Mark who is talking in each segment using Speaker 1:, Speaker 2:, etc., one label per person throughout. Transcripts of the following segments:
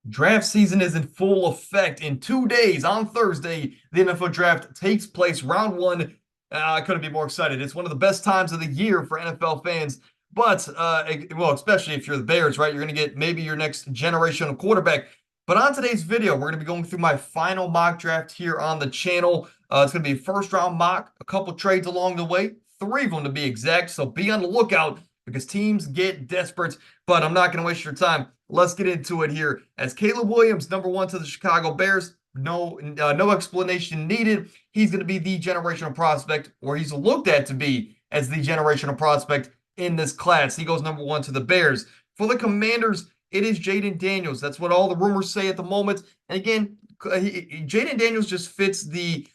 Speaker 1: Draft season is in full effect. In 2 days, on Thursday, the NFL draft takes place. Round one. I couldn't be more excited. It's one of the best times of the year for NFL fans. But, well, especially if you're the Bears, right? You're going to get maybe your next generational quarterback. But on today's video, we're going to be going through my final mock draft here on the channel. It's going to be a first round mock, a couple trades along the way, three of them to be exact. So be on the lookout because teams get desperate. But I'm not going to waste your time. Let's get into it here. As Caleb Williams, number one to the Chicago Bears, no explanation needed. He's going to be the generational prospect, or he's looked at to be as the generational prospect in this class. He goes number one to the Bears. For the Commanders, it is Jaden Daniels. That's what all the rumors say at the moment. And again, Jaden Daniels just fits the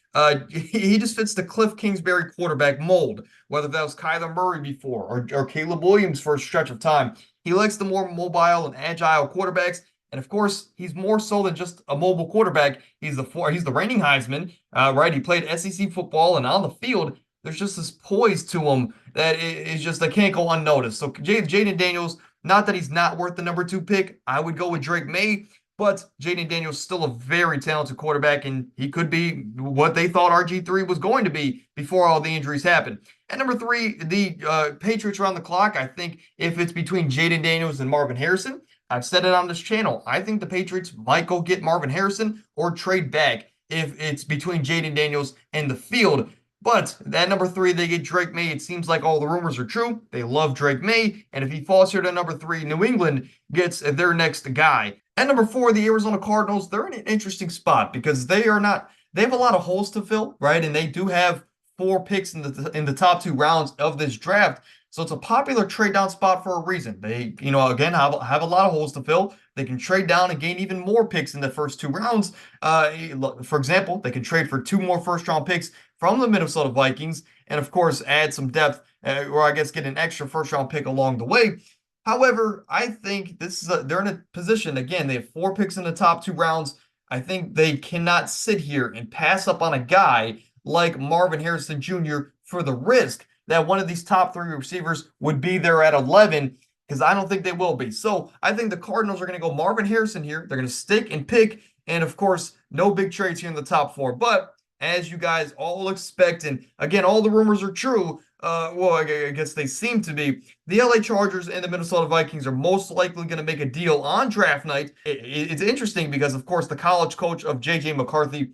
Speaker 1: he just fits the Cliff Kingsbury quarterback mold. Whether that was Kyler Murray before or Caleb Williams for a stretch of time, he likes the more mobile and agile quarterbacks. And of course, he's more so than just a mobile quarterback. He's the reigning Heisman, right? He played SEC football, and on the field, there's just this poise to him that is just that can't go unnoticed. So Jaden Daniels, not that he's not worth the number two pick, I would go with Drake May. But Jaden Daniels still a very talented quarterback, and he could be what they thought RG3 was going to be before all the injuries happened. At number three, the Patriots are on the clock. I think if it's between Jaden Daniels and Marvin Harrison, I've said it on this channel. I think the Patriots might go get Marvin Harrison or trade back if it's between Jaden Daniels and the field. But at number three, they get Drake May. It seems like all the rumors are true. They love Drake May. And if he falls here to number three, New England gets their next guy. At number four, the Arizona Cardinals, they're in an interesting spot because they have a lot of holes to fill, right? And they do have four picks in the top two rounds of this draft. So it's a popular trade down spot for a reason. They, again, have a lot of holes to fill. They can trade down and gain even more picks in the first two rounds. For example, they can trade for two more first round picks from the Minnesota Vikings, and of course, add some depth, or I guess get an extra first round pick along the way. However, I think they're in a position, again, they have four picks in the top two rounds. I think they cannot sit here and pass up on a guy like Marvin Harrison Jr. for the risk that one of these top three receivers would be there at 11, because I don't think they will be. So I think the Cardinals are going to go Marvin Harrison here. They're going to stick and pick, and of course, no big trades here in the top four. But as you guys all expect, and again, all the rumors are true. Well, I guess they seem to be. The LA Chargers and the Minnesota Vikings are most likely going to make a deal on draft night. It's interesting because, of course, the college coach of J.J. McCarthy,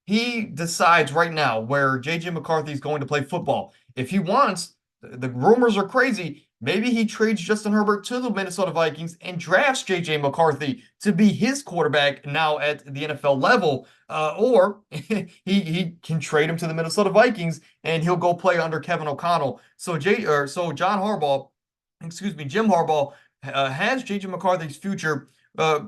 Speaker 1: he decides right now where J.J. McCarthy is going to play football. If he wants, the rumors are crazy. Maybe he trades Justin Herbert to the Minnesota Vikings and drafts J.J. McCarthy to be his quarterback now at the NFL level. Or he can trade him to the Minnesota Vikings and he'll go play under Kevin O'Connell. So Jim Harbaugh has J.J. McCarthy's future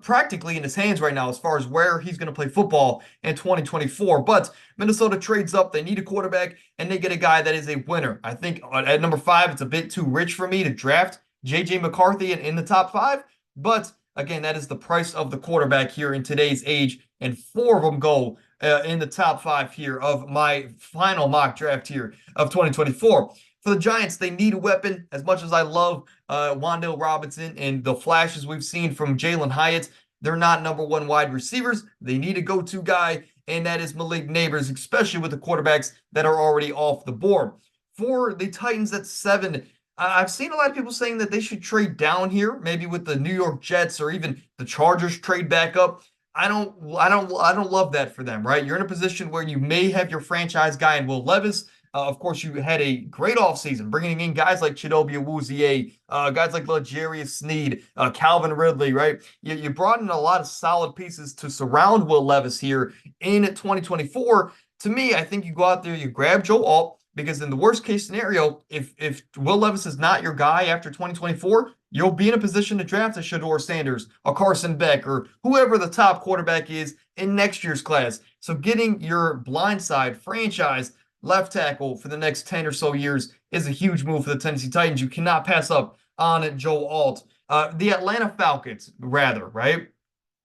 Speaker 1: practically in his hands right now as far as where he's going to play football in 2024. But Minnesota trades up. They need a quarterback, and they get a guy that is a winner. I think at number five, it's a bit too rich for me to draft J.J. McCarthy in the top five. But again, that is the price of the quarterback here in today's age, and four of them go in the top five here of my final mock draft here of 2024. For the Giants, they need a weapon. As much as I love Wan'Dale Robinson and the flashes we've seen from Jalen Hyatt, they're not number one wide receivers. They need a go-to guy, and that is Malik Nabers, especially with the quarterbacks that are already off the board. For the Titans at 7, I've seen a lot of people saying that they should trade down here, maybe with the New York Jets or even the Chargers trade back up. I don't love that for them, right? You're in a position where you may have your franchise guy in Will Levis. Of course, you had a great offseason, bringing in guys like Chidobe Awuzie, guys like L'Jarius Sneed, Calvin Ridley, right? You brought in a lot of solid pieces to surround Will Levis here in 2024. To me, I think you go out there, you grab Joe Alt, because in the worst case scenario, if Will Levis is not your guy after 2024, you'll be in a position to draft a Shedeur Sanders, a Carson Beck, or whoever the top quarterback is in next year's class. So getting your blindside franchise left tackle for the next 10 or so years is a huge move for the Tennessee Titans. You cannot pass up on Joe Alt. The Atlanta Falcons, rather, right?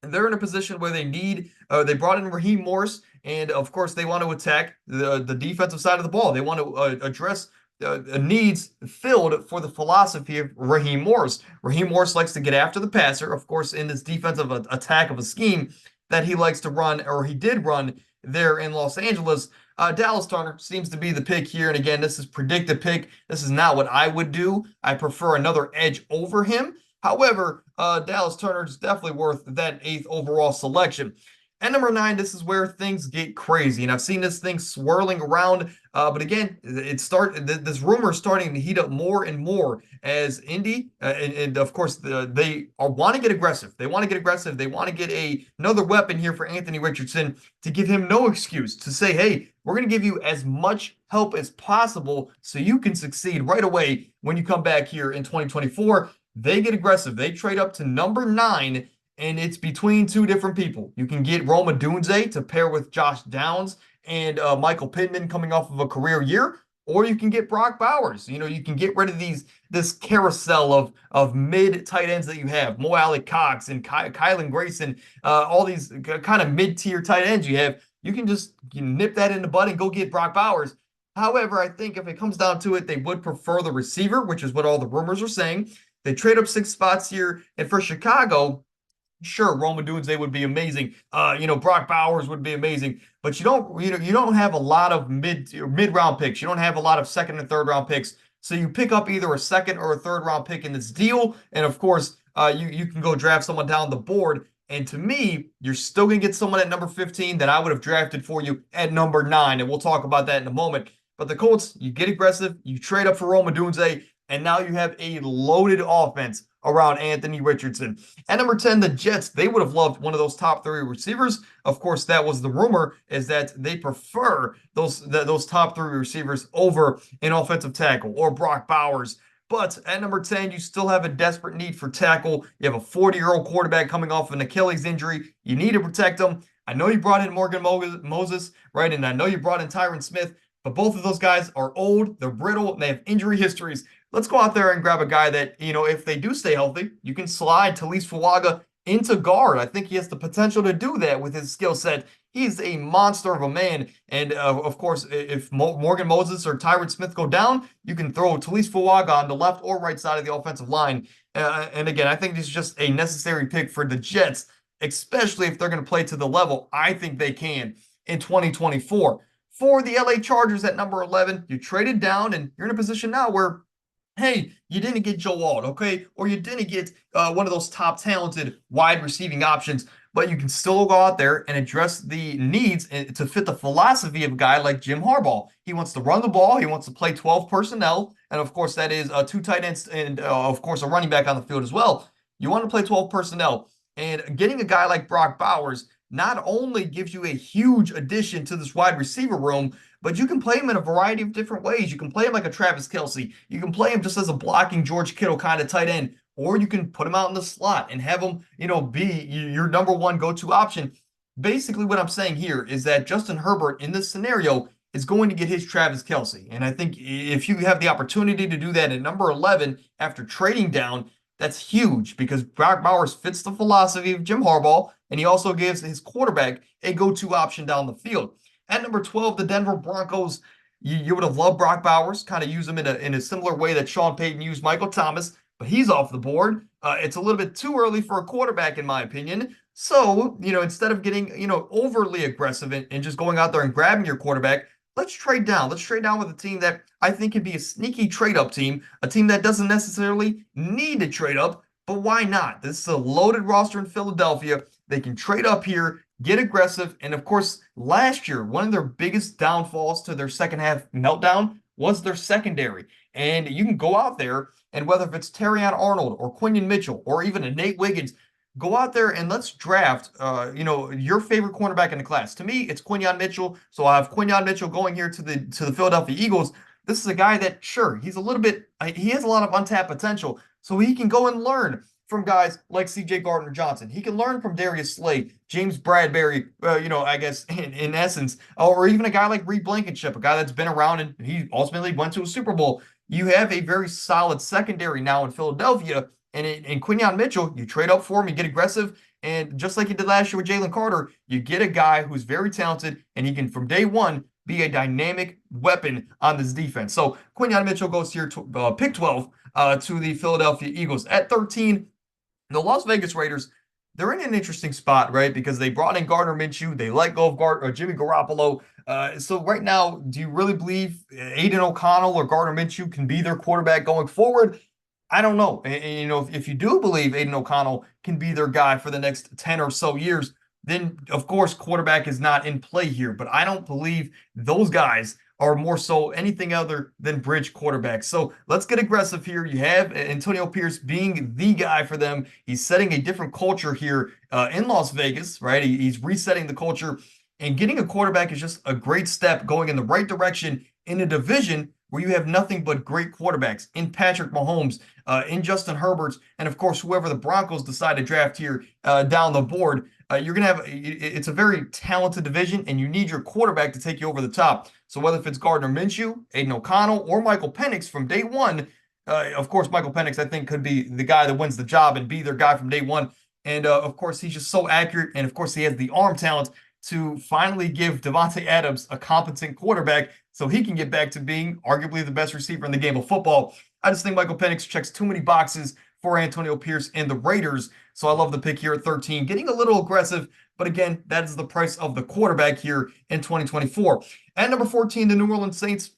Speaker 1: They're in a position where they brought in Raheem Morris, and of course, they want to attack the defensive side of the ball. They want to address needs filled for the philosophy of Raheem Morris. Raheem Morris likes to get after the passer, of course, in this defensive attack of a scheme that he likes to run, or he did run there in Los Angeles. Dallas Turner seems to be the pick here. And again, this is predicted pick. This is not what I would do. I prefer another edge over him. However, Dallas Turner is definitely worth that 8th overall selection. And number 9, this is where things get crazy, and I've seen this thing swirling around. But again, this rumor is starting to heat up more and more as Indy and of course they want to get aggressive. They want to get aggressive. They want to get another weapon here for Anthony Richardson to give him no excuse to say, "Hey, we're going to give you as much help as possible so you can succeed right away when you come back here in 2024." They get aggressive. They trade up to number 9. And it's between two different people. You can get Rome Odunze to pair with Josh Downs and Michael Pittman coming off of a career year, or you can get Brock Bowers. You can get rid of this carousel of mid tight ends that you have, Mo Alley Cox and Kylan Grayson, all these kind of mid-tier tight ends you have. You can just nip that in the bud and go get Brock Bowers. However, I think if it comes down to it, they would prefer the receiver, which is what all the rumors are saying. They trade up 6 spots here, and for Chicago, sure, Rome Odunze would be amazing. Brock Bowers would be amazing, but you don't have a lot of mid-round picks. You don't have a lot of second and third round picks. So you pick up either a second or a third round pick in this deal, and of course, you can go draft someone down the board. And to me, you're still gonna get someone at number 15 that I would have drafted for you at number 9, and we'll talk about that in a moment. But the Colts, you get aggressive, you trade up for Rome Odunze, and now you have a loaded offense around Anthony Richardson. At number 10, the Jets, they would have loved one of those top 3 receivers. Of course, that was the rumor, is that they prefer those top 3 receivers over an offensive tackle or Brock Bowers. But at number 10, you still have a desperate need for tackle. You have a 40-year-old quarterback coming off an Achilles injury. You need to protect him. I know you brought in Morgan Moses, right? And I know you brought in Tyron Smith, but both of those guys are old, they're brittle, and they have injury histories. Let's go out there and grab a guy that, if they do stay healthy, you can slide Talise Fuaga into guard. I think he has the potential to do that with his skill set. He's a monster of a man. And, of course, if Morgan Moses or Tyron Smith go down, you can throw Talise Fuaga on the left or right side of the offensive line. And again, I think this is just a necessary pick for the Jets, especially if they're going to play to the level I think they can in 2024. For the LA Chargers at number 11, you traded down, and you're in a position now where, hey, you didn't get Joe Alt, okay? Or you didn't get one of those top talented wide receiving options, but you can still go out there and address the needs to fit the philosophy of a guy like Jim Harbaugh. He wants to run the ball. He wants to play 12 personnel. And, of course, that is 2 tight ends and, of course, a running back on the field as well. You want to play 12 personnel. And getting a guy like Brock Bowers not only gives you a huge addition to this wide receiver room, but you can play him in a variety of different ways. You can play him like a Travis Kelce. You can play him just as a blocking George Kittle kind of tight end, or you can put him out in the slot and have him, be your number 1 go-to option. Basically, what I'm saying here is that Justin Herbert in this scenario is going to get his Travis Kelce. And I think if you have the opportunity to do that at number 11 after trading down, that's huge because Brock Bowers fits the philosophy of Jim Harbaugh, and he also gives his quarterback a go-to option down the field. At number 12, the Denver Broncos, you would have loved Brock Bowers, kind of use him in a similar way that Sean Payton used Michael Thomas, but he's off the board. It's a little bit too early for a quarterback, in my opinion. So, instead of getting, overly aggressive and just going out there and grabbing your quarterback, let's trade down. Let's trade down with a team that I think can be a sneaky trade-up team, a team that doesn't necessarily need to trade up, but why not? This is a loaded roster in Philadelphia. They can trade up here, get aggressive, and of course, last year, one of their biggest downfalls to their second half meltdown was their secondary. And you can go out there, and whether if it's Terrion Arnold or Quinyon Mitchell or even a Nate Wiggins, go out there and let's draft, your favorite cornerback in the class. To me, it's Quinyon Mitchell. So I have Quinyon Mitchell going here to the Philadelphia Eagles. This is a guy that, sure, he has a lot of untapped potential. So he can go and learn from guys like C.J. Gardner-Johnson. He can learn from Darius Slay, James Bradbury, I guess, in essence, or even a guy like Reed Blankenship, a guy that's been around and he ultimately went to a Super Bowl. You have a very solid secondary now in Philadelphia. And in Quinyon Mitchell, you trade up for him, you get aggressive, and just like you did last year with Jalen Carter, you get a guy who's very talented, and he can, from day one, be a dynamic weapon on this defense. So Quinyon Mitchell goes here to pick 12 to the Philadelphia Eagles. At 13, the Las Vegas Raiders, they're in an interesting spot, right? Because they brought in Gardner Minshew. They let go of Jimmy Garoppolo. So right now, do you really believe Aiden O'Connell or Gardner Minshew can be their quarterback going forward? I don't know. And, you know, if you do believe Aiden O'Connell can be their guy for the next 10 or so years, then of course quarterback is not in play here. But I don't believe those guys are more so anything other than bridge quarterbacks. So let's get aggressive here. You have Antonio Pierce being the guy for them. He's setting a different culture here in Las Vegas, right? He's resetting the culture, and getting a quarterback is just a great step going in the right direction in a division where you have nothing but great quarterbacks in Patrick Mahomes, in Justin Herbert, and of course, whoever the Broncos decide to draft here down the board. You're going to have, it's a very talented division, and you need your quarterback to take you over the top. So whether if it's Gardner Minshew, Aiden O'Connell, or Michael Penix from day one, of course, Michael Penix, I think, could be the guy that wins the job and be their guy from day one. And of course, he's just so accurate. And of course, he has the arm talent to finally give Davante Adams a competent quarterback so he can get back to being arguably the best receiver in the game of football. I just think Michael Penix checks too many boxes for Antonio Pierce and the Raiders. So I love the pick here at 13, getting a little aggressive. But again, that is the price of the quarterback here in 2024. At number 14, the New Orleans Saints.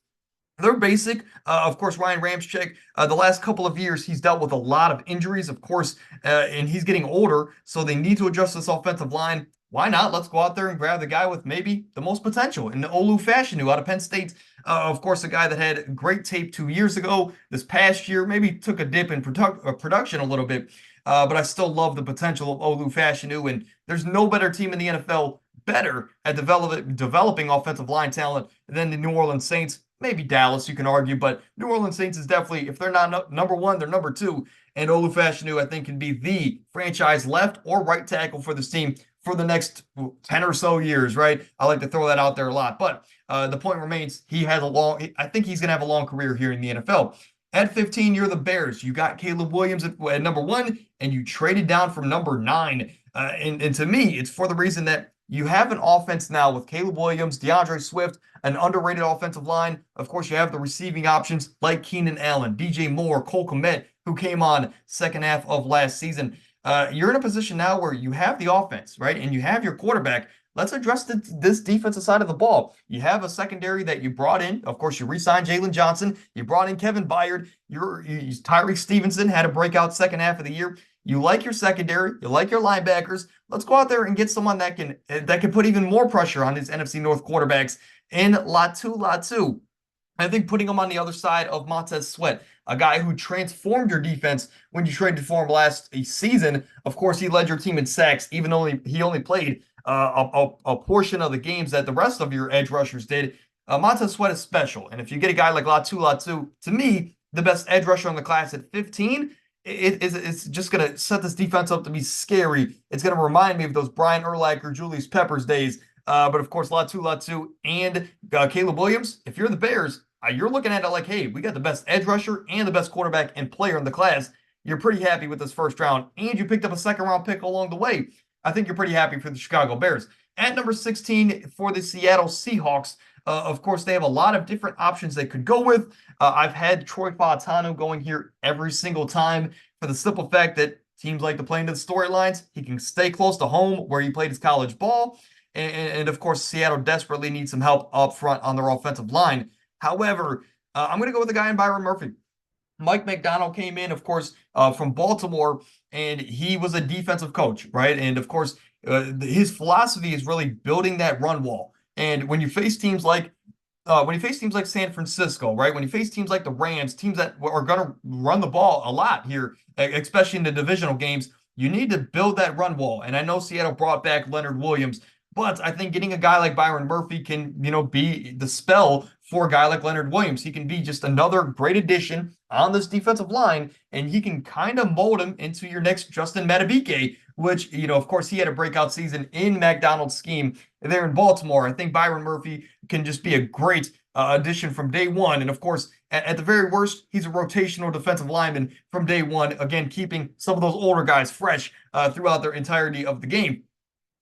Speaker 1: They're basic. Of course, Ryan Ramczyk, the last couple of years, he's dealt with a lot of injuries, of course, and he's getting older. So they need to adjust this offensive line. Why not? Let's go out there and grab the guy with maybe the most potential in Olu Fashanu out of Penn State. Of course, a guy that had great tape 2 years ago. This past year, maybe took a dip in production a little bit, but I still love the potential of Olu Fashanu. And there's no better team in the NFL better at developing offensive line talent than the New Orleans Saints. Maybe Dallas, you can argue, but New Orleans Saints is definitely, if they're not number one, they're number two. And Olu Fashanu, I think, can be the franchise left or right tackle for this team for the next 10 or so years, right? I like to throw that out there a lot. But the point remains, I think he's going to have a long career here in the NFL. At 15, you're the Bears. You got Caleb Williams at number 1, and you traded down from number 9. And to me, it's for the reason that you have an offense now with Caleb Williams, DeAndre Swift, an underrated offensive line. Of course, you have the receiving options like Keenan Allen, DJ Moore, Cole Kmet, who came on second half of last season. You're in a position now where you have the offense, right? And you have your quarterback. Let's address this defensive side of the ball. You have a secondary that you brought in. Of course, you re-signed Jalen Johnson. You brought in Kevin Byard. Tyreek Stevenson had a breakout second half of the year. You like your secondary. You like your linebackers. Let's go out there and get someone that can put even more pressure on these NFC North quarterbacks in Latu. I think putting him on the other side of Montez Sweat, a guy who transformed your defense when you traded for him last season. Of course, he led your team in sacks, even though he only played a portion of the games that the rest of your edge rushers did. Montez Sweat is special. And if you get a guy like Latu, to me, the best edge rusher in the class at 15, it's just going to set this defense up to be scary. It's going to remind me of those Brian Urlacher, Julius Peppers days. But of course, Latu, and Caleb Williams, if you're the Bears, you're looking at it like, hey, we got the best edge rusher and the best quarterback and player in the class. You're pretty happy with this first round, and you picked up a second-round pick along the way. I think you're pretty happy for the Chicago Bears. At number 16 for the Seattle Seahawks, of course, they have a lot of different options they could go with. I've had Troy Fautanu going here every single time for the simple fact that teams like to play into the storylines. He can stay close to home where he played his college ball. And of course, Seattle desperately needs some help up front on their offensive line. However, I'm going to go with the guy in Byron Murphy. Mike McDonald came in, of course, from Baltimore, and he was a defensive coach, right? And of course, his philosophy is really building that run wall. And when you face teams like San Francisco, right? When you face teams like the Rams, teams that are going to run the ball a lot here, especially in the divisional games, you need to build that run wall. And I know Seattle brought back Leonard Williams, but I think getting a guy like Byron Murphy can, be the spell for a guy like Leonard Williams. He can be just another great addition on this defensive line, and he can kind of mold him into your next Justin Madubuike, which, of course, he had a breakout season in McDonald's scheme there in Baltimore. I think Byron Murphy can just be a great addition from day one. And of course, at the very worst, he's a rotational defensive lineman from day one, again, keeping some of those older guys fresh throughout their entirety of the game.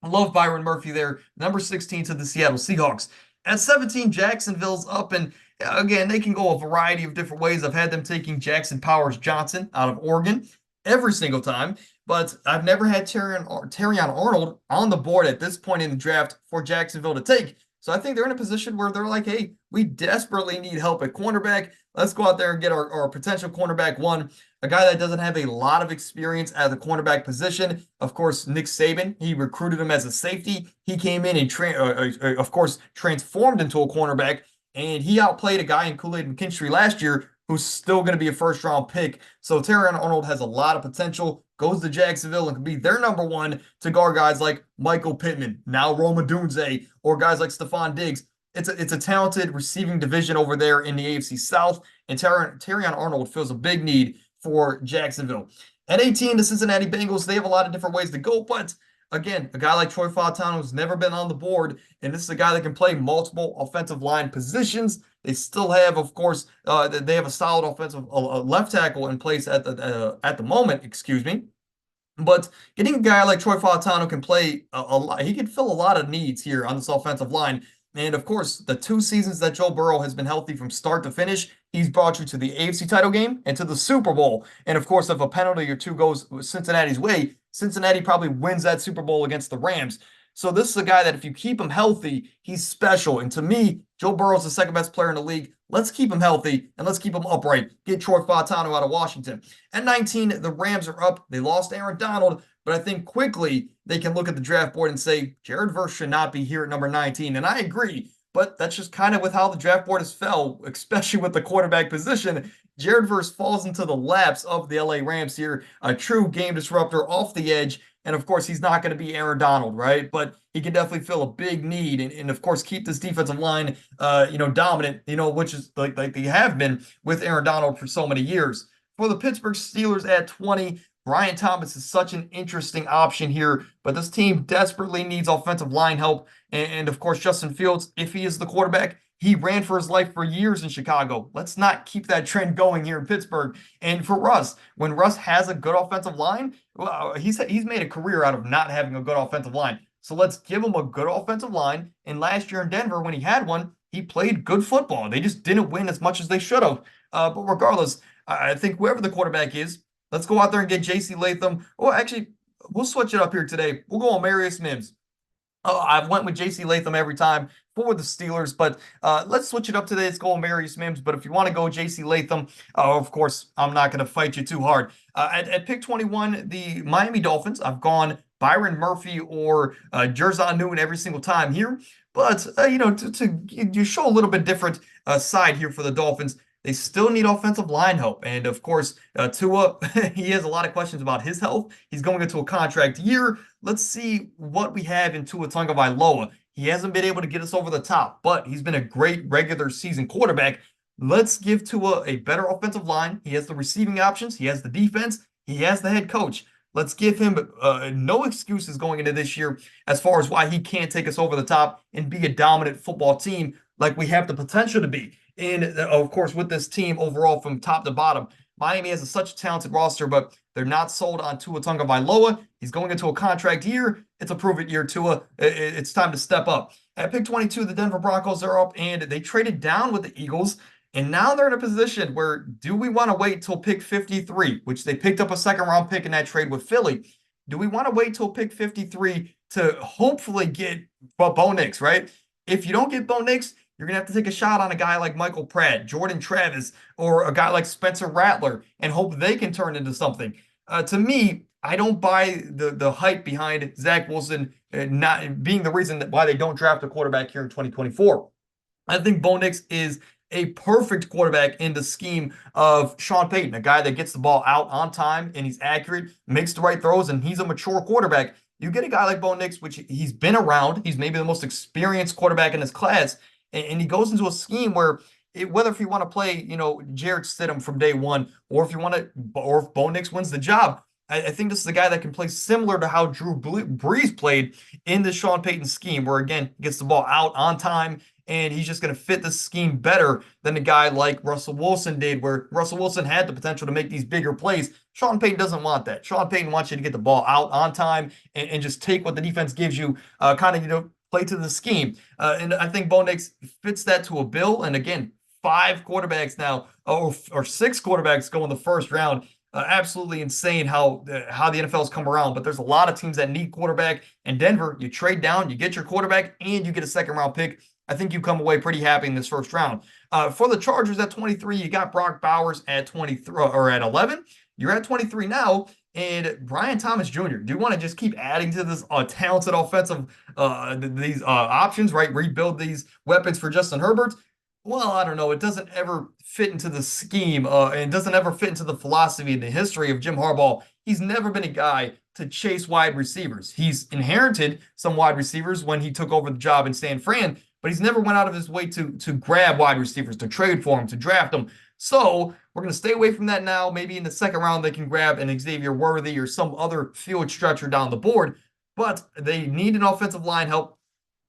Speaker 1: I love Byron Murphy there, number 16 to the Seattle Seahawks. At 17, Jacksonville's up, and again, they can go a variety of different ways. I've had them taking Jackson Powers Johnson out of Oregon every single time, but I've never had Terrion Arnold on the board at this point in the draft for Jacksonville to take. So I think they're in a position where they're like, hey, we desperately need help at cornerback. Let's go out there and get our potential cornerback one, a guy that doesn't have a lot of experience at the cornerback position. Of course, Nick Saban, he recruited him as a safety. He came in and, of course, transformed into a cornerback, and he outplayed a guy in Kool-Aid McKinstry last year who's still going to be a first-round pick. So Terrion Arnold has a lot of potential, goes to Jacksonville and can be their number one to guard guys like Michael Pittman, now Rome Odunze, or guys like Stephon Diggs. It's a talented receiving division over there in the AFC South, and Terrion Arnold fills a big need for Jacksonville. At 18, the Cincinnati Bengals, they have a lot of different ways to go, but again, a guy like Troy Fautanu has never been on the board, and this is a guy that can play multiple offensive line positions. They still have, of course, they have a solid offensive left tackle in place at the moment, excuse me. But getting a guy like Troy Fautanu can play a lot. He can fill a lot of needs here on this offensive line. And of course, the 2 seasons that Joe Burrow has been healthy from start to finish, he's brought you to the AFC title game and to the Super Bowl. And of course, if a penalty or two goes Cincinnati's way, Cincinnati probably wins that Super Bowl against the Rams. So this is a guy that if you keep him healthy, he's special. And to me, Joe Burrow's the second best player in the league. Let's keep him healthy and let's keep him upright. Get Troy Fautanu out of Washington. At 19, the Rams are up. They lost Aaron Donald, but I think quickly they can look at the draft board and say, Jared Verse should not be here at number 19. And I agree, but that's just kind of with how the draft board has fell, especially with the quarterback position. Jared Verse falls into the laps of the LA Rams here, a true game disruptor off the edge. And of course, he's not going to be Aaron Donald, right? But he can definitely fill a big need and of course, keep this defensive line, dominant, which is like they have been with Aaron Donald for so many years. For the Pittsburgh Steelers at 20, Brian Thomas is such an interesting option here, but this team desperately needs offensive line help. And of course, Justin Fields, if he is the quarterback, he ran for his life for years in Chicago. Let's not keep that trend going here in Pittsburgh. And for Russ, when Russ has a good offensive line, well, he's made a career out of not having a good offensive line. So let's give him a good offensive line. And last year in Denver, when he had one, he played good football. They just didn't win as much as they should have. But regardless, I think whoever the quarterback is, let's go out there and get J.C. Latham. Oh, actually, we'll switch it up here today. We'll go on Marius Mims. I went with J.C. Latham every time for the Steelers, but let's switch it up today. Let's go on Marius Mims. But if you want to go J.C. Latham, of course, I'm not going to fight you too hard. At pick 21, the Miami Dolphins, I've gone Byron Murphy or Jerzon Newton every single time here. But, to show a little bit different side here for the Dolphins, they still need offensive line help. And of course, Tua, he has a lot of questions about his health. He's going into a contract year. Let's see what we have in Tua Tagovailoa. He hasn't been able to get us over the top, but he's been a great regular season quarterback. Let's give Tua a better offensive line. He has the receiving options. He has the defense. He has the head coach. Let's give him no excuses going into this year as far as why he can't take us over the top and be a dominant football team like we have the potential to be. And of course, with this team overall from top to bottom, Miami has such a talented roster, but they're not sold on Tua Tagovailoa. He's going into a contract year. It's a prove-it year, Tua. It's time to step up. At pick 22, the Denver Broncos are up, and they traded down with the Eagles. And now they're in a position where do we want to wait till pick 53, which they picked up a second-round pick in that trade with Philly? Do we want to wait till pick 53 to hopefully get Bo Nix, right? If you don't get Bo Nix, you're going to have to take a shot on a guy like Michael Pratt, Jordan Travis, or a guy like Spencer Rattler and hope they can turn into something. To me, I don't buy the hype behind Zach Wilson not being the reason why they don't draft a quarterback here in 2024. I think Bo Nix is a perfect quarterback in the scheme of Sean Payton, a guy that gets the ball out on time and he's accurate, makes the right throws, and he's a mature quarterback. You get a guy like Bo Nix, which he's been around. He's maybe the most experienced quarterback in his class. And he goes into a scheme where whether if you want to play, Jarrett Stidham from day one, or if Bo Nix wins the job, I think this is the guy that can play similar to how Drew Brees played in the Sean Payton scheme, where again, gets the ball out on time, and he's just going to fit the scheme better than a guy like Russell Wilson did, where Russell Wilson had the potential to make these bigger plays. Sean Payton doesn't want that. Sean Payton wants you to get the ball out on time and just take what the defense gives you, play to the scheme. And I think Bo Nix fits that to a bill. And again, 5 quarterbacks now, or 6 quarterbacks go in the first round. Absolutely insane how the NFL's come around. But there's a lot of teams that need quarterback. And Denver, you trade down, you get your quarterback, and you get a second round pick. I think you come away pretty happy in this first round. For the Chargers at 23, you got Brock Bowers at 23 or at 11. You're at 23 now. And Brian Thomas Jr., do you want to just keep adding to this talented offensive these options, right? Rebuild these weapons for Justin Herbert? Well, I don't know. It doesn't ever fit into the scheme, and it doesn't ever fit into the philosophy and the history of Jim Harbaugh. He's never been a guy to chase wide receivers. He's inherited some wide receivers when he took over the job in San Fran, but he's never went out of his way to grab wide receivers, to trade for them, to draft them. So we're going to stay away from that now. Maybe in the second round, they can grab an Xavier Worthy or some other field stretcher down the board, but they need an offensive line help.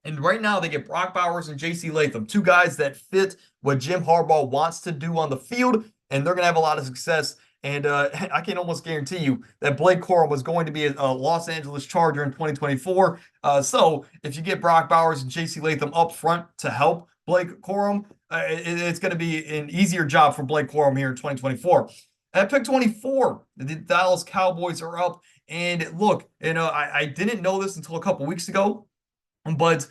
Speaker 1: And right now, they get Brock Bowers and J.C. Latham, 2 guys that fit what Jim Harbaugh wants to do on the field, and they're going to have a lot of success. And I can almost guarantee you that Blake Corum was going to be a Los Angeles Charger in 2024. So if you get Brock Bowers and J.C. Latham up front to help Blake Corum, it's going to be an easier job for Blake Corum here in 2024. At pick 24, the Dallas Cowboys are up. And look, I didn't know this until a couple weeks ago, but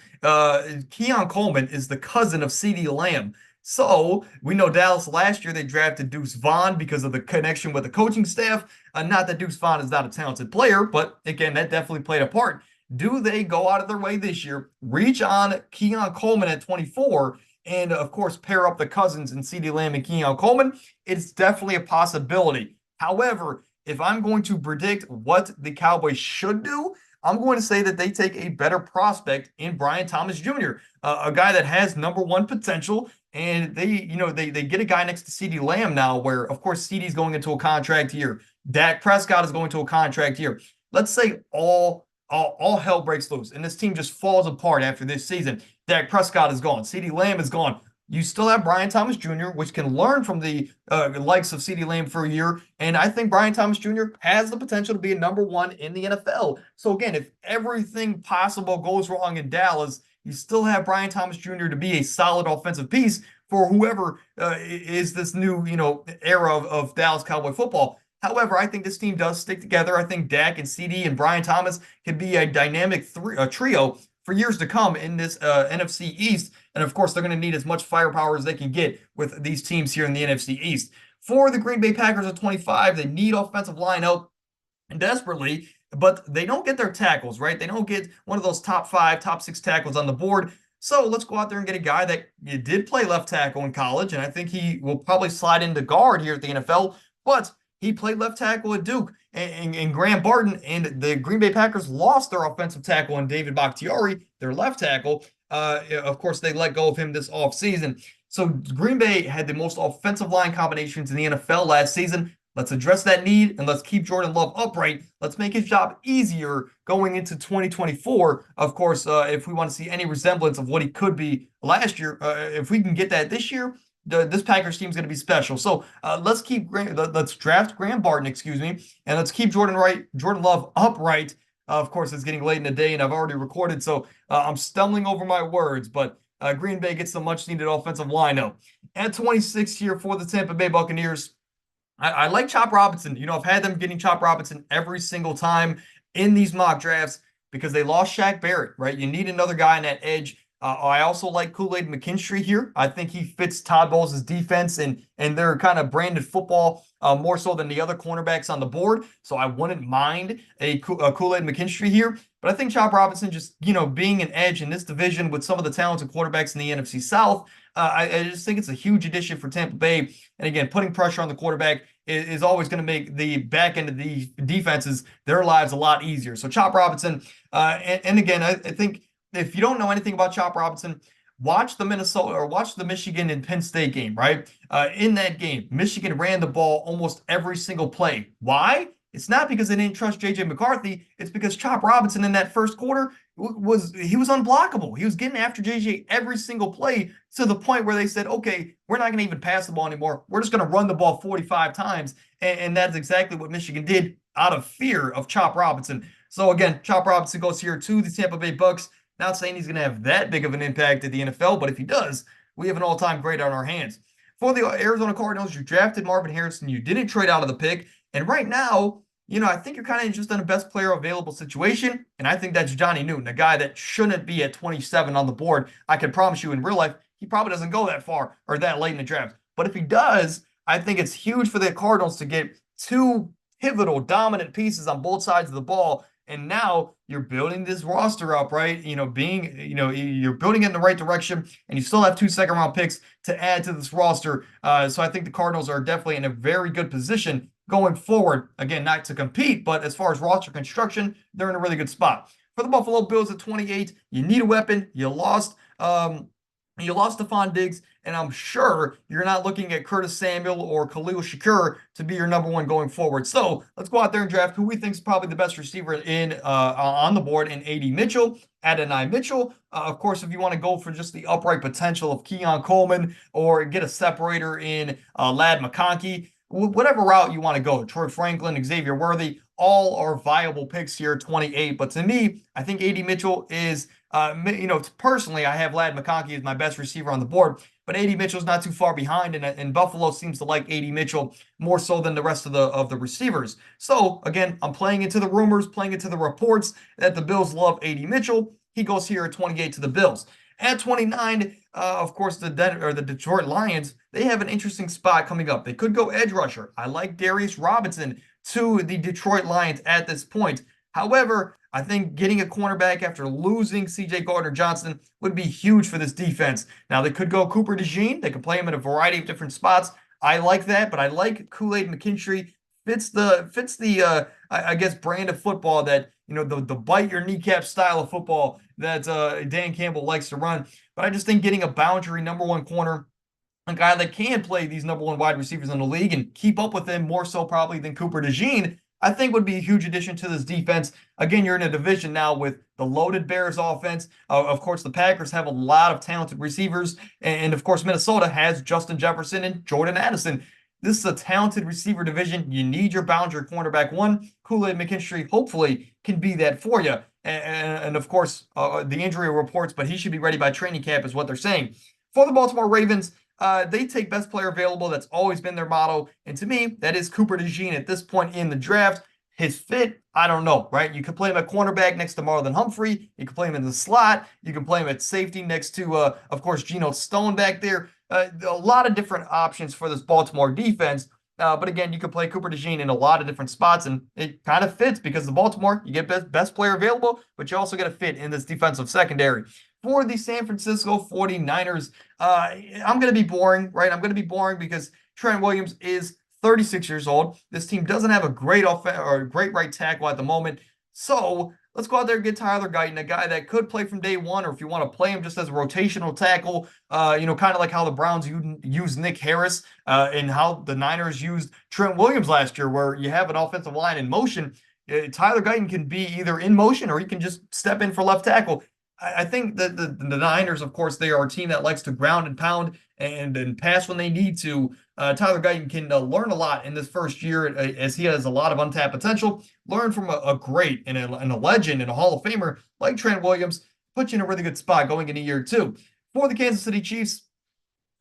Speaker 1: Keon Coleman is the cousin of CeeDee Lamb. So we know Dallas last year, they drafted Deuce Vaughn because of the connection with the coaching staff. Not that Deuce Vaughn is not a talented player, but again, that definitely played a part. Do they go out of their way this year, reach on Keon Coleman at 24, and of course, pair up the cousins in CeeDee Lamb and Keon Coleman? It's definitely a possibility. However, if I'm going to predict what the Cowboys should do, I'm going to say that they take a better prospect in Brian Thomas Jr., a guy that has #1 potential. And they get a guy next to CeeDee Lamb now, where of course CeeDee's going into a contract year. Dak Prescott is going to a contract year. Let's say all hell breaks loose and this team just falls apart after this season. Dak Prescott is gone. CeeDee Lamb is gone. You still have Brian Thomas Jr., which can learn from the likes of CeeDee Lamb for a year. And I think Brian Thomas Jr. has the potential to be a #1 in the NFL. So again, if everything possible goes wrong in Dallas, you still have Brian Thomas Jr. to be a solid offensive piece for whoever is this new, era of Dallas Cowboy football. However, I think this team does stick together. I think Dak and CeeDee and Brian Thomas can be a dynamic trio for years to come in this NFC East. And of course, they're going to need as much firepower as they can get with these teams here in the NFC East. For the Green Bay Packers at 25, they need offensive line help desperately, but they don't get their tackles, right? They don't get one of those top 5, top 6 tackles on the board. So let's go out there and get a guy that did play left tackle in college, and I think he will probably slide into guard here at the NFL, but he played left tackle at Duke and Graham Barton, and the Green Bay Packers lost their offensive tackle in David Bakhtiari, their left tackle. Of course, they let go of him this offseason. So Green Bay had the most offensive line combinations in the NFL last season. Let's address that need, and let's keep Jordan Love upright. Let's make his job easier going into 2024. Of course, if we want to see any resemblance of what he could be last year, if we can get that this year, this Packers team is going to be special. So let's draft Graham Barton, and let's keep Jordan Love upright. Of course, it's getting late in the day, and I've already recorded, so I'm stumbling over my words, but Green Bay gets the much-needed offensive lineup. At 26 here for the Tampa Bay Buccaneers, I like Chop Robinson. I've had them getting Chop Robinson every single time in these mock drafts because they lost Shaq Barrett, right? You need another guy in that edge. I also like Kool-Aid McKinstry here. I think he fits Todd Bowles' defense and their kind of branded football more so than the other cornerbacks on the board. So I wouldn't mind a Kool-Aid McKinstry here. But I think Chop Robinson just, being an edge in this division with some of the talented quarterbacks in the NFC South, I just think it's a huge addition for Tampa Bay. And again, putting pressure on the quarterback is always going to make the back end of the defenses, their lives a lot easier. So Chop Robinson, and again, I think if you don't know anything about Chop Robinson, watch the Michigan and Penn State game, right? In that game, Michigan ran the ball almost every single play. Why? It's not because they didn't trust J.J. McCarthy. It's because Chop Robinson in that first quarter was unblockable. He was getting after J.J. every single play to the point where they said, okay, we're not going to even pass the ball anymore. We're just going to run the ball 45 times. And that's exactly what Michigan did out of fear of Chop Robinson. So again, Chop Robinson goes here to the Tampa Bay Bucks. Not saying he's going to have that big of an impact at the NFL, but if he does, we have an all-time great on our hands. For the Arizona Cardinals, you drafted Marvin Harrison. You didn't trade out of the pick. And right now, I think you're kind of just in a best player available situation. And I think that's Johnny Newton, a guy that shouldn't be at 27 on the board. I can promise you in real life, he probably doesn't go that far or that late in the draft. But if he does, I think it's huge for the Cardinals to get two pivotal, dominant pieces on both sides of the ball. And now you're building this roster up, right? You're building it in the right direction, and you still have 2 second-round picks to add to this roster. So I think the Cardinals are definitely in a very good position going forward. Again, not to compete, but as far as roster construction, they're in a really good spot. For the Buffalo Bills at 28, you need a weapon. You lost Stephon Diggs, and I'm sure you're not looking at Curtis Samuel or Khalil Shakur to be your number one going forward. So let's go out there and draft who we think is probably the best receiver on the board in A.D. Mitchell, Adonai Mitchell. Of course, if you want to go for just the upright potential of Keon Coleman or get a separator in Ladd McConkey, whatever route you want to go, Troy Franklin, Xavier Worthy, all are viable picks here, 28. But to me, I think A.D. Mitchell is personally, I have Ladd McConkey as my best receiver on the board, but A.D. Mitchell's not too far behind, and Buffalo seems to like A.D. Mitchell more so than the rest of the receivers. So again, I'm playing into the rumors, playing into the reports that the Bills love A.D. Mitchell. He goes here at 28 to the Bills. At 29, of course, the Detroit Lions, they have an interesting spot coming up. They could go edge rusher. I like Darius Robinson to the Detroit Lions at this point. However, I think getting a cornerback after losing C.J. Gardner-Johnson would be huge for this defense. Now, they could go Cooper DeJean. They could play him in a variety of different spots. I like that, but I like Kool-Aid McKinstry. Fits the I guess, brand of football that, the bite your kneecap style of football that Dan Campbell likes to run. But I just think getting a boundary number one corner, a guy that can play these number one wide receivers in the league and keep up with them more so probably than Cooper DeJean, I think would be a huge addition to this defense. Again, you're in a division now with the loaded Bears offense. Of course, the Packers have a lot of talented receivers. And of course, Minnesota has Justin Jefferson and Jordan Addison. This is a talented receiver division. You need your boundary cornerback one. Kool-Aid McKinstry hopefully can be that for you. And of course, the injury reports, but he should be ready by training camp is what they're saying. For the Baltimore Ravens, they take best player available. That's always been their motto. And to me, that is Cooper DeJean at this point in the draft. His fit, I don't know, right? You could play him at cornerback next to Marlon Humphrey. You can play him in the slot. You can play him at safety next to, of course, Geno Stone back there. A lot of different options for this Baltimore defense. But again, you could play Cooper DeJean in a lot of different spots, and it kind of fits because the Baltimore, you get best player available, but you also get a fit in this defensive secondary. For the San Francisco 49ers, I'm going to be boring, right? I'm going to be boring because Trent Williams is 36 years old. This team doesn't have a great great right tackle at the moment. So let's go out there and get Tyler Guyton, a guy that could play from day one, or if you want to play him just as a rotational tackle, kind of like how the Browns used Nick Harris and how the Niners used Trent Williams last year, where you have an offensive line in motion. Tyler Guyton can be either in motion or he can just step in for left tackle. I think that the Niners, of course, they are a team that likes to ground and pound and pass when they need to. Tyler Guyton can learn a lot in this first year as he has a lot of untapped potential. Learn from a great and a legend and a Hall of Famer like Trent Williams. Put you in a really good spot going into year two. For the Kansas City Chiefs,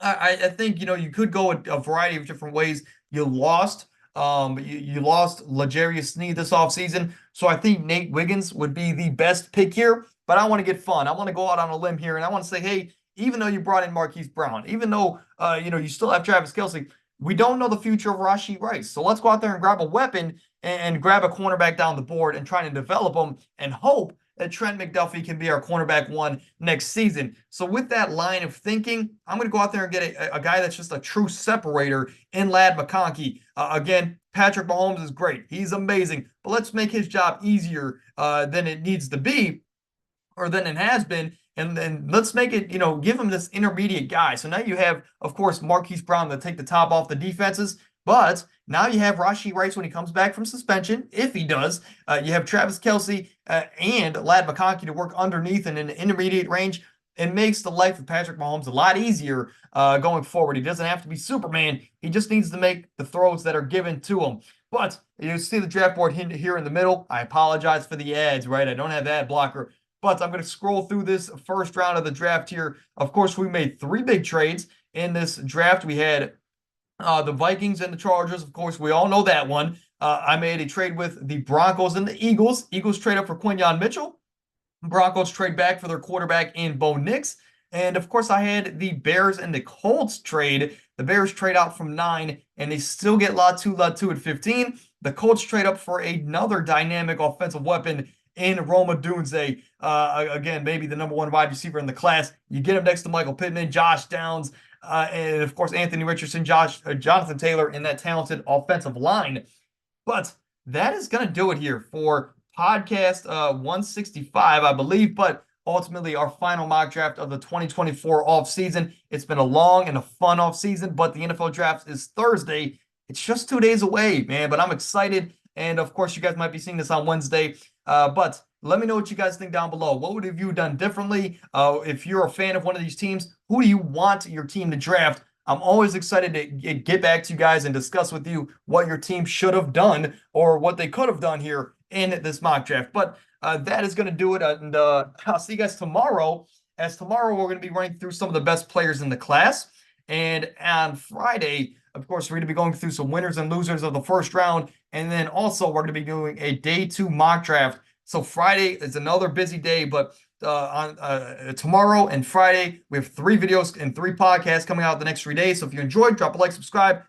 Speaker 1: I think, you could go a variety of different ways. You lost L'Jarius Sneed this offseason. So I think Nate Wiggins would be the best pick here. But I want to get fun. I want to go out on a limb here, and I want to say, hey, even though you brought in Marquise Brown, even though you still have Travis Kelce, we don't know the future of Rashee Rice. So let's go out there and grab a weapon and grab a cornerback down the board and try to develop them and hope that Trent McDuffie can be our cornerback one next season. So with that line of thinking, I'm going to go out there and get a guy that's just a true separator in Ladd McConkey. Again, Patrick Mahomes is great. He's amazing. But let's make his job easier than it needs to be, or than it has been, and then let's make it, give him this intermediate guy. So now you have, of course, Marquise Brown to take the top off the defenses, but now you have Rashee Rice when he comes back from suspension, if he does. You have Travis Kelce and Ladd McConkey to work underneath in an intermediate range. It makes the life of Patrick Mahomes a lot easier going forward. He doesn't have to be Superman. He just needs to make the throws that are given to him. But you see the draft board here in the middle. I apologize for the ads, right? I don't have ad blocker. But I'm going to scroll through this first round of the draft here. Of course, we made 3 big trades in this draft. We had the Vikings and the Chargers. Of course, we all know that one. I made a trade with the Broncos and the Eagles. Eagles trade up for Quinyon Mitchell. Broncos trade back for their quarterback in Bo Nix. And of course, I had the Bears and the Colts trade. The Bears trade out from 9, and they still get Latu at 15. The Colts trade up for another dynamic offensive weapon in Roma Dunze. Again, maybe the #1 wide receiver in the class. You get him next to Michael Pittman, Josh Downs, and of course, Anthony Richardson, Jonathan Taylor in that talented offensive line. But that is going to do it here for podcast 165, I believe. But ultimately, our final mock draft of the 2024 offseason. It's been a long and a fun offseason, but the NFL draft is Thursday. It's just 2 days away, man, but I'm excited. And of course, you guys might be seeing this on Wednesday. But let me know what you guys think down below. What would have you done differently? If you're a fan of one of these teams, who do you want your team to draft? I'm always excited to get back to you guys and discuss with you what your team should have done or what they could have done here in this mock draft. But that is going to do it. And I'll see you guys tomorrow. As tomorrow, we're going to be running through some of the best players in the class. And on Friday, of course, we're going to be going through some winners and losers of the first round. And then also, we're going to be doing a day 2 mock draft. So Friday is another busy day, but on tomorrow and Friday, we have 3 videos and 3 podcasts coming out the next 3 days. So if you enjoyed, drop a like, subscribe,